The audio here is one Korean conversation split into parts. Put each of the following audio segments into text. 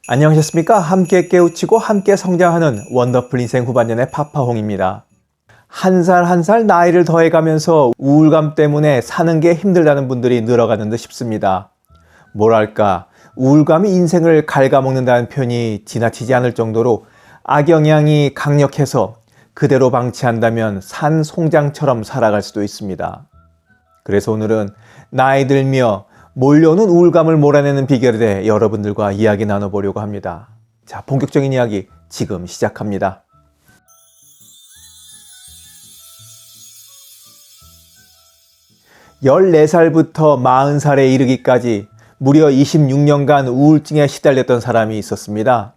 안녕하셨습니까? 함께 깨우치고 함께 성장하는 원더풀 인생 후반년의 파파홍입니다. 한 살 한 살 나이를 더해가면서 우울감 때문에 사는 게 힘들다는 분들이 늘어가는 듯 싶습니다. 뭐랄까, 우울감이 인생을 갉아먹는다는 표현이 지나치지 않을 정도로 악영향이 강력해서 그대로 방치한다면 산송장처럼 살아갈 수도 있습니다. 그래서 오늘은 나이 들며 몰려오는 우울감을 몰아내는 비결에 대해 여러분들과 이야기 나눠보려고 합니다. 자, 본격적인 이야기 지금 시작합니다. (14살부터) (40살에) 이르기까지 무려 26년간 우울증에 시달렸던 사람이 있었습니다.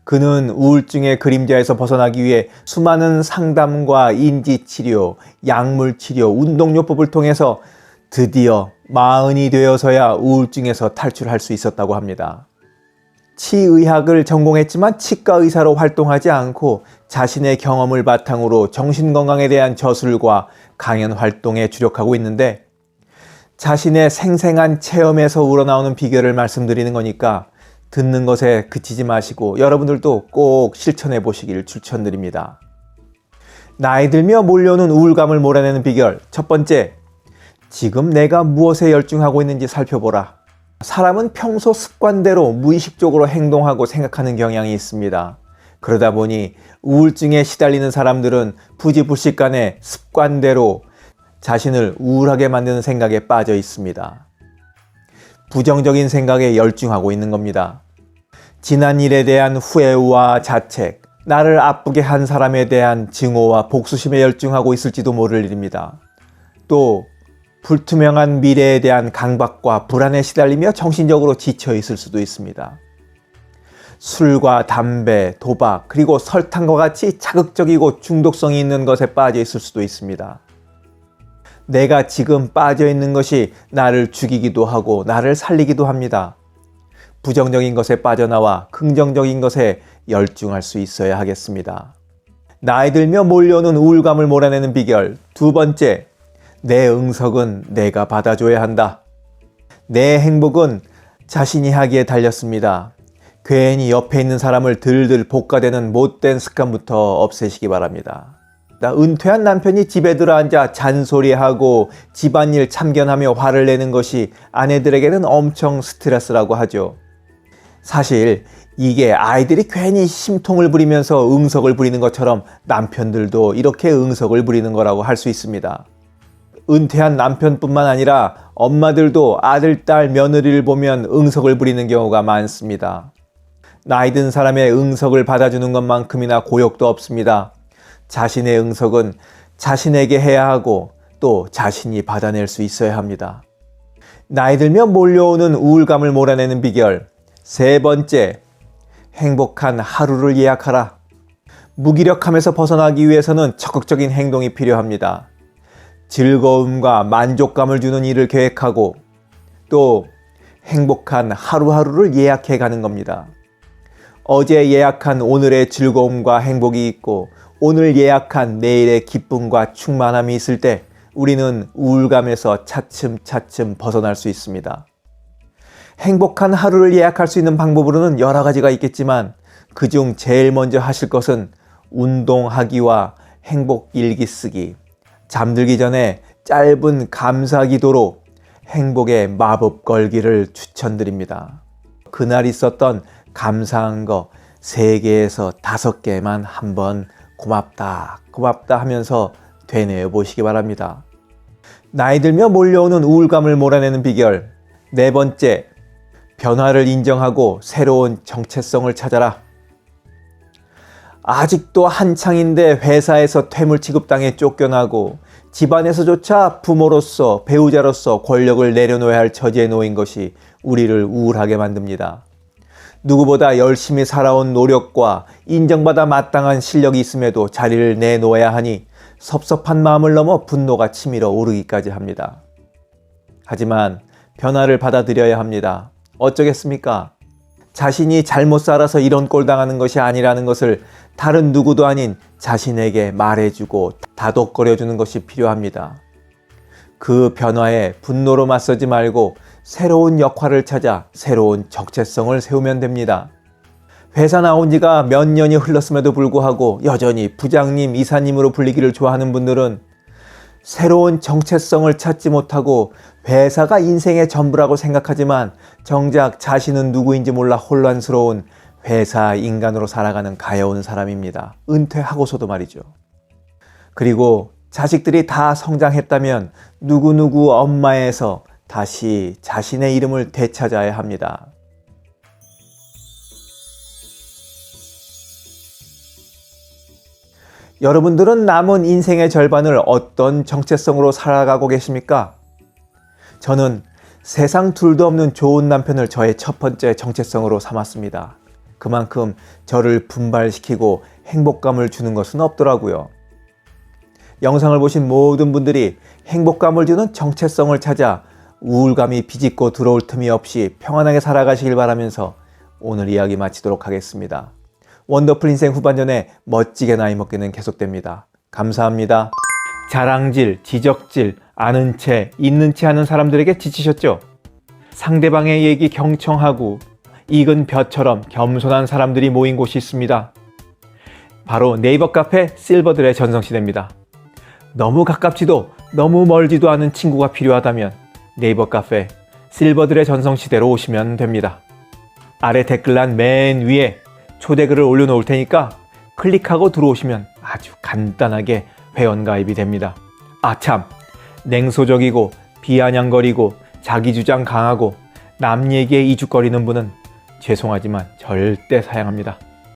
그는 우울증의 그림자에서 벗어나기 위해 수많은 상담과 인지치료, 약물치료, 운동요법을 통해서 드디어 40이 되어서야 우울증에서 탈출할 수 있었다고 합니다. 치의학을 전공했지만 치과의사로 활동하지 않고 자신의 경험을 바탕으로 정신건강에 대한 저술과 강연 활동에 주력하고 있는데, 자신의 생생한 체험에서 우러나오는 비결을 말씀드리는 거니까 듣는 것에 그치지 마시고 여러분들도 꼭 실천해 보시길 추천드립니다. 나이 들며 몰려오는 우울감을 몰아내는 비결, 첫 번째, 지금 내가 무엇에 열중하고 있는지 살펴보라. 사람은 평소 습관대로 무의식적으로 행동하고 생각하는 경향이 있습니다. 그러다 보니 우울증에 시달리는 사람들은 부지불식간에 습관대로 자신을 우울하게 만드는 생각에 빠져 있습니다. 부정적인 생각에 열중하고 있는 겁니다. 지난 일에 대한 후회와 자책, 나를 아프게 한 사람에 대한 증오와 복수심에 열중하고 있을지도 모를 일입니다. 또 불투명한 미래에 대한 강박과 불안에 시달리며 정신적으로 지쳐 있을 수도 있습니다. 술과 담배, 도박, 그리고 설탕과 같이 자극적이고 중독성이 있는 것에 빠져 있을 수도 있습니다. 내가 지금 빠져 있는 것이 나를 죽이기도 하고 나를 살리기도 합니다. 부정적인 것에 빠져나와 긍정적인 것에 열중할 수 있어야 하겠습니다. 나이 들며 몰려오는 우울감을 몰아내는 비결, 두 번째, 내 응석은 내가 받아줘야 한다. 내 행복은 자신이 하기에 달렸습니다. 괜히 옆에 있는 사람을 들들 볶아대는 못된 습관부터 없애시기 바랍니다. 은퇴한 남편이 집에 들어앉아 잔소리하고 집안일 참견하며 화를 내는 것이 아내들에게는 엄청 스트레스라고 하죠. 사실 이게 아이들이 괜히 심통을 부리면서 응석을 부리는 것처럼 남편들도 이렇게 응석을 부리는 거라고 할 수 있습니다. 은퇴한 남편뿐만 아니라 엄마들도 아들, 딸, 며느리를 보면 응석을 부리는 경우가 많습니다. 나이 든 사람의 응석을 받아주는 것만큼이나 고역도 없습니다. 자신의 응석은 자신에게 해야 하고 또 자신이 받아낼 수 있어야 합니다. 나이 들며 몰려오는 우울감을 몰아내는 비결, 세 번째, 행복한 하루를 예약하라. 무기력함에서 벗어나기 위해서는 적극적인 행동이 필요합니다. 즐거움과 만족감을 주는 일을 계획하고 또 행복한 하루하루를 예약해 가는 겁니다. 어제 예약한 오늘의 즐거움과 행복이 있고 오늘 예약한 내일의 기쁨과 충만함이 있을 때 우리는 우울감에서 차츰차츰 벗어날 수 있습니다. 행복한 하루를 예약할 수 있는 방법으로는 여러 가지가 있겠지만 그중 제일 먼저 하실 것은 운동하기와 행복 일기 쓰기, 잠들기 전에 짧은 감사 기도로 행복의 마법 걸기를 추천드립니다. 그날 있었던 감사한 거 3개에서 5개만 한번 고맙다 하면서 되뇌어 보시기 바랍니다. 나이 들며 몰려오는 우울감을 몰아내는 비결, 네 번째, 변화를 인정하고 새로운 정체성을 찾아라. 아직도 한창인데 회사에서 퇴물 취급당해 쫓겨나고 집안에서조차 부모로서 배우자로서 권력을 내려놓아야 할 처지에 놓인 것이 우리를 우울하게 만듭니다. 누구보다 열심히 살아온 노력과 인정받아 마땅한 실력이 있음에도 자리를 내놓아야 하니 섭섭한 마음을 넘어 분노가 치밀어 오르기까지 합니다. 하지만 변화를 받아들여야 합니다. 어쩌겠습니까? 자신이 잘못 살아서 이런 꼴 당하는 것이 아니라는 것을 다른 누구도 아닌 자신에게 말해주고 다독거려주는 것이 필요합니다. 그 변화에 분노로 맞서지 말고 새로운 역할을 찾아 새로운 적재성을 세우면 됩니다. 회사 나온 지가 몇 년이 흘렀음에도 불구하고 여전히 부장님, 이사님으로 불리기를 좋아하는 분들은 새로운 정체성을 찾지 못하고 회사가 인생의 전부라고 생각하지만 정작 자신은 누구인지 몰라 혼란스러운 회사 인간으로 살아가는 가여운 사람입니다. 은퇴하고서도 말이죠. 그리고 자식들이 다 성장했다면 누구누구 엄마에서 다시 자신의 이름을 되찾아야 합니다. 여러분들은 남은 인생의 절반을 어떤 정체성으로 살아가고 계십니까? 저는 세상 둘도 없는 좋은 남편을 저의 첫 번째 정체성으로 삼았습니다. 그만큼 저를 분발시키고 행복감을 주는 것은 없더라고요. 영상을 보신 모든 분들이 행복감을 주는 정체성을 찾아 우울감이 비집고 들어올 틈이 없이 평안하게 살아가시길 바라면서 오늘 이야기 마치도록 하겠습니다. 원더풀 인생 후반전에 멋지게 나이 먹기는 계속됩니다. 감사합니다. 자랑질, 지적질, 아는 채, 있는 채 하는 사람들에게 지치셨죠? 상대방의 얘기 경청하고 익은 벼처럼 겸손한 사람들이 모인 곳이 있습니다. 바로 네이버 카페 실버들의 전성시대입니다. 너무 가깝지도 너무 멀지도 않은 친구가 필요하다면 네이버 카페 실버들의 전성시대로 오시면 됩니다. 아래 댓글란 맨 위에 초대글을 올려놓을 테니까 클릭하고 들어오시면 아주 간단하게 회원가입이 됩니다. 아참, 냉소적이고 비아냥거리고 자기주장 강하고 남 얘기에 이죽거리는 분은 죄송하지만 절대 사양합니다.